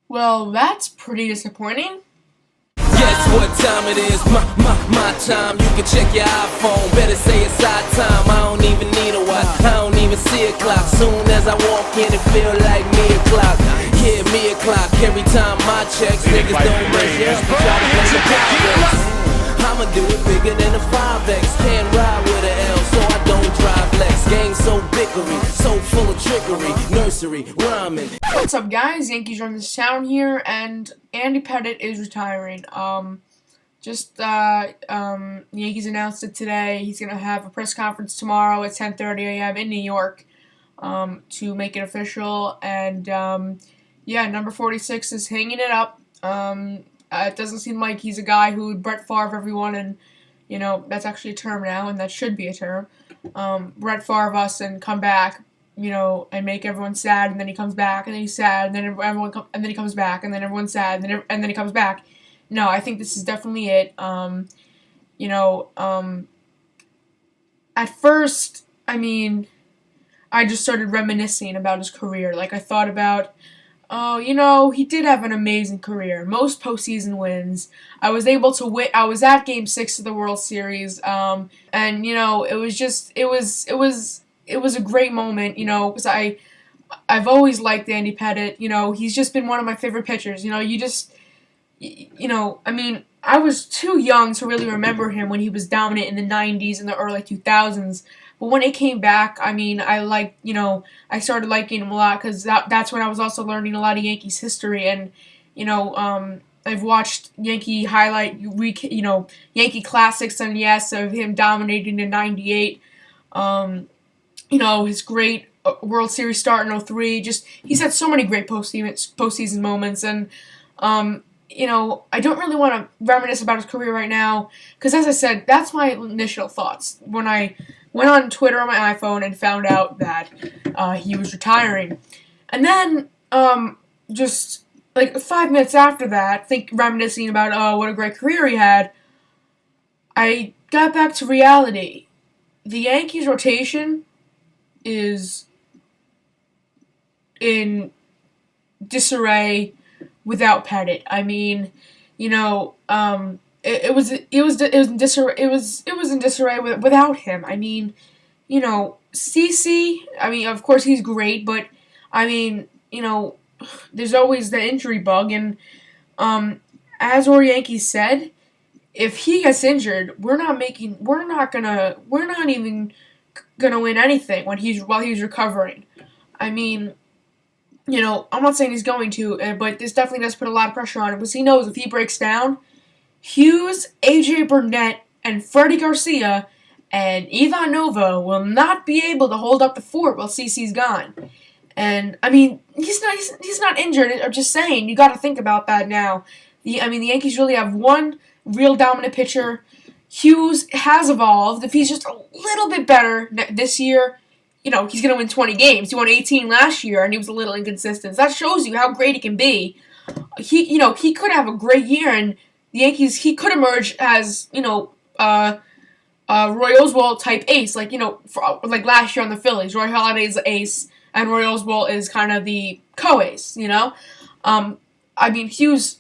Well, that's pretty disappointing. Guess what time it is? My time. You can check your iPhone. Better say it's our time. I don't even need a watch. I don't even see a clock. Soon as I walk in, it feel like me o'clock. Yeah, me o'clock. Every time my checks, niggas don't measure up. Try to play the Pyrex. I'ma do it bigger than a 5X. Can't ride with a L, so I don't drive Lex. Game so bickery, so full of trickery. Nursery, rhyming. What's up, guys? Yankees run this town here, and Andy Pettitte is retiring. The Yankees announced it today. He's gonna have a press conference tomorrow at 10:30 a.m. in New York to make it official. And yeah, number 46 is hanging it up. It doesn't seem like he's a guy who would Brett Favre everyone, and that's actually a term now, and that should be a term. Brett Favre us and come back, and make everyone sad, and then he comes back, and then he's sad, and then and then he comes back, and then everyone's sad, and then he comes back. No, I think this is definitely it. At first, I just started reminiscing about his career. Like, I thought about, he did have an amazing career. Most postseason wins. I was able to win. I was at Game 6 of the World Series, and it was a great moment. Because I've always liked Andy Pettitte. He's just been one of my favorite pitchers. I was too young to really remember him when he was dominant in the 90s and the early 2000s. But when it came back, I started liking him a lot because that's when I was also learning a lot of Yankees history. And, I've watched Yankee Yankee classics, and yes, of him dominating in 98. His great World Series start in 03. He's had so many great postseason moments. And, I don't really want to reminisce about his career right now because, as I said, that's my initial thoughts when I went on Twitter on my iPhone and found out that he was retiring. And then, just like 5 minutes after that, reminiscing about what a great career he had, I got back to reality. The Yankees rotation is in disarray without Pettitte. It was in disarray without him. CC. Of course he's great, but there's always the injury bug, and as our Yankees said, if he gets injured, we're not even gonna win anything while he's recovering. I'm not saying he's going to, but this definitely does put a lot of pressure on him because he knows if he breaks down, Hughes, AJ Burnett, and Freddie Garcia and Ivan Nova will not be able to hold up the fort while CC's gone. And he's not injured. I'm just saying, you got to think about that now. The Yankees really have one real dominant pitcher. Hughes has evolved. If he's just a little bit better this year, he's going to win 20 games. He won 18 last year, and he was a little inconsistent. So that shows you how great he can be. He could have a great year, and the Yankees, he could emerge as, Roy Oswalt type ace, like last year on the Phillies. Roy Halladay's the ace, and Roy Oswalt is kind of the co-ace, Hughes,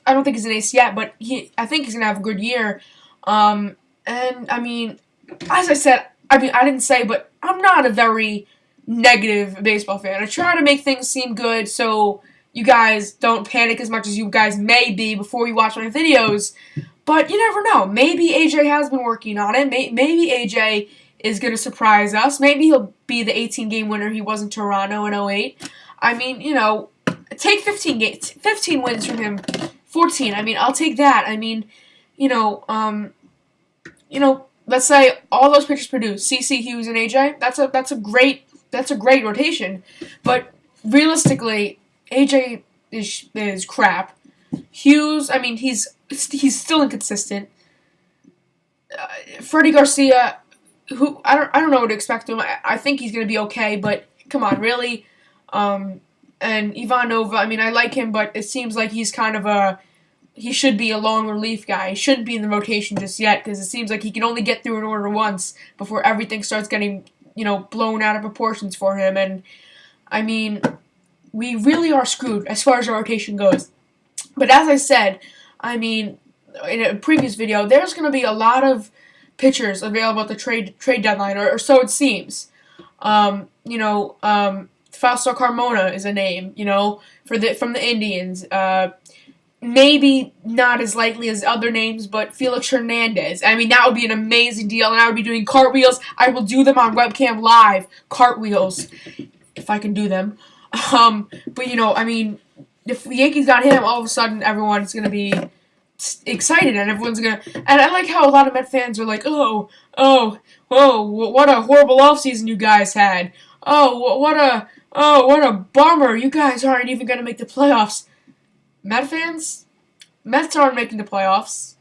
I don't think he's an ace yet, but I think he's going to have a good year. As I said, I didn't say, but I'm not a very negative baseball fan. I try to make things seem good so you guys don't panic as much as you guys may be before you watch my videos. But you never know. Maybe AJ has been working on it. Maybe AJ is going to surprise us. Maybe he'll be the 18-game winner he was in Toronto in 08. Take 15 wins from him. 14. I'll take that. Let's say all those pitchers produce CC, Hughes, and AJ. That's a great rotation. But realistically, AJ is crap. Hughes, he's still inconsistent. Freddie Garcia, who I don't know what to expect of him. I think he's gonna be okay, but come on, really. And Ivan Nova, I like him, but it seems like he's kind of he should be a long relief guy. He shouldn't be in the rotation just yet because it seems like he can only get through an order once before everything starts getting, blown out of proportions for him. And, we really are screwed as far as our rotation goes. But as I said, I mean, in a previous video, there's going to be a lot of pitchers available at the trade deadline, or so it seems. Fausto Carmona is a name, from the Indians. Maybe not as likely as other names, but Felix Hernandez. I mean, that would be an amazing deal, and I would be doing cartwheels. I will do them on webcam live, cartwheels, if I can do them. But I mean, if the Yankees got him, all of a sudden everyone's gonna be excited, and everyone's gonna. And I like how a lot of Met fans are like, whoa, what a horrible offseason you guys had. What a bummer. You guys aren't even gonna make the playoffs. Met fans, Mets aren't making the playoffs.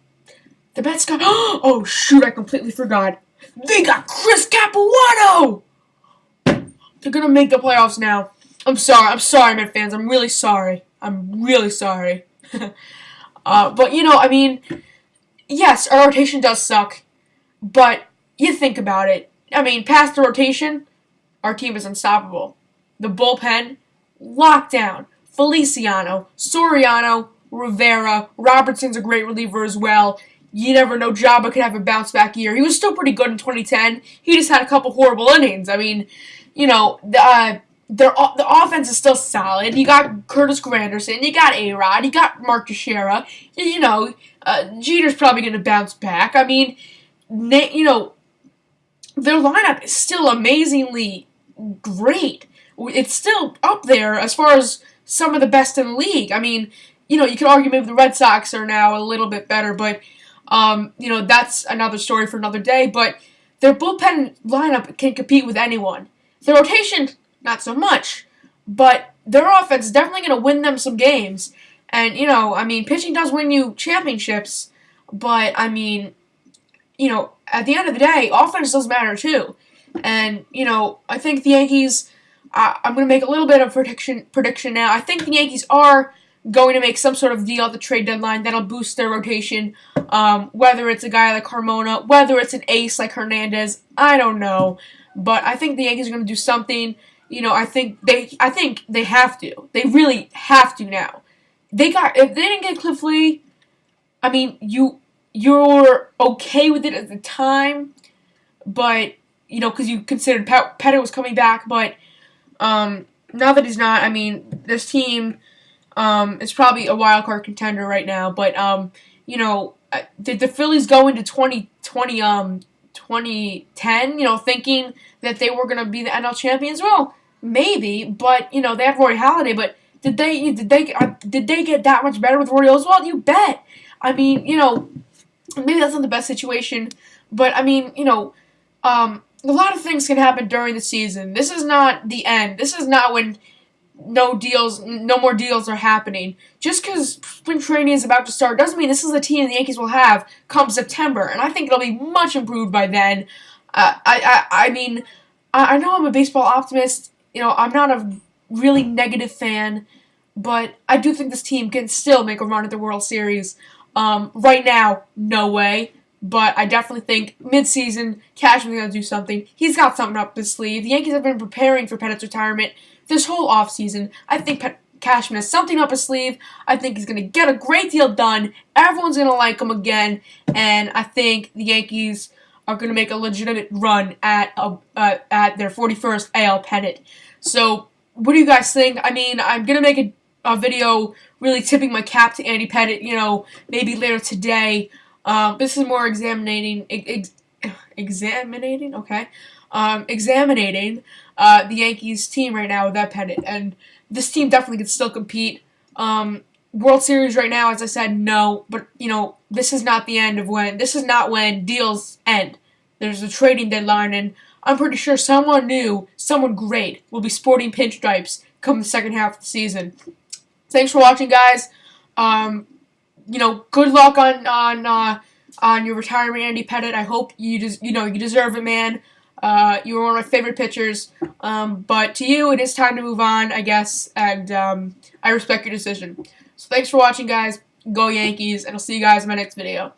The Mets got. Oh shoot! I completely forgot. They got Chris Capuano. They're gonna make the playoffs now. I'm sorry, Met fans. I'm really sorry. But I mean, yes, our rotation does suck. But you think about it. I mean, past the rotation, our team is unstoppable. The bullpen, locked down. Feliciano, Soriano, Rivera, Robertson's a great reliever as well. You never know, Jabba could have a bounce back year. He was still pretty good in 2010. He just had a couple horrible innings. I mean, the offense is still solid. You got Curtis Granderson, you got A-Rod, you got Mark Teixeira. Jeter's probably going to bounce back. I mean, their lineup is still amazingly great. It's still up there as far as some of the best in the league. I mean, you could argue maybe the Red Sox are now a little bit better, but, that's another story for another day. But their bullpen lineup can compete with anyone. Their rotation, not so much. But their offense is definitely going to win them some games. And, pitching does win you championships. But, at the end of the day, offense does matter too. And, I think the Yankees... I'm going to make a little bit of prediction now. I think the Yankees are going to make some sort of deal at the trade deadline that'll boost their rotation. Whether it's a guy like Carmona, whether it's an ace like Hernandez, I don't know. But I think the Yankees are going to do something. I think they have to. They really have to now. If they didn't get Cliff Lee, I mean, you're okay with it at the time, but because you considered Pettitte was coming back, but. Now that he's not, I mean, this team is probably a wild card contender right now. But did the Phillies go into 2010, thinking that they were going to be the NL champions? Well, maybe, but they had Roy Halladay. But did they get that much better with Roy Oswalt? You bet. I mean, maybe that's not the best situation, but I mean, a lot of things can happen during the season. This is not the end. This is not when no more deals are happening. Just because spring training is about to start doesn't mean this is the team the Yankees will have come September. And I think it'll be much improved by then. I know I'm a baseball optimist. I'm not a really negative fan. But I do think this team can still make a run at the World Series. Right now, no way. But I definitely think mid-season, Cashman's going to do something. He's got something up his sleeve. The Yankees have been preparing for Pettitte's retirement this whole offseason. I think Cashman has something up his sleeve. I think he's going to get a great deal done. Everyone's going to like him again. And I think the Yankees are going to make a legitimate run at their 41st AL pennant. So, what do you guys think? I mean, I'm going to make a video really tipping my cap to Andy Pettitte, maybe later today. This is more examining the Yankees team right now with that Pettitte, and this team definitely can still compete. World Series right now, as I said, no, but this is not the end of this is not when deals end. There's a trading deadline, and I'm pretty sure someone great will be sporting pinstripes come the second half of the season. Thanks for watching, guys. Good luck on your retirement, Andy Pettitte. I hope you deserve it, man. You were one of my favorite pitchers. But to you, it is time to move on, I guess, and I respect your decision. So thanks for watching, guys. Go Yankees, and I'll see you guys in my next video.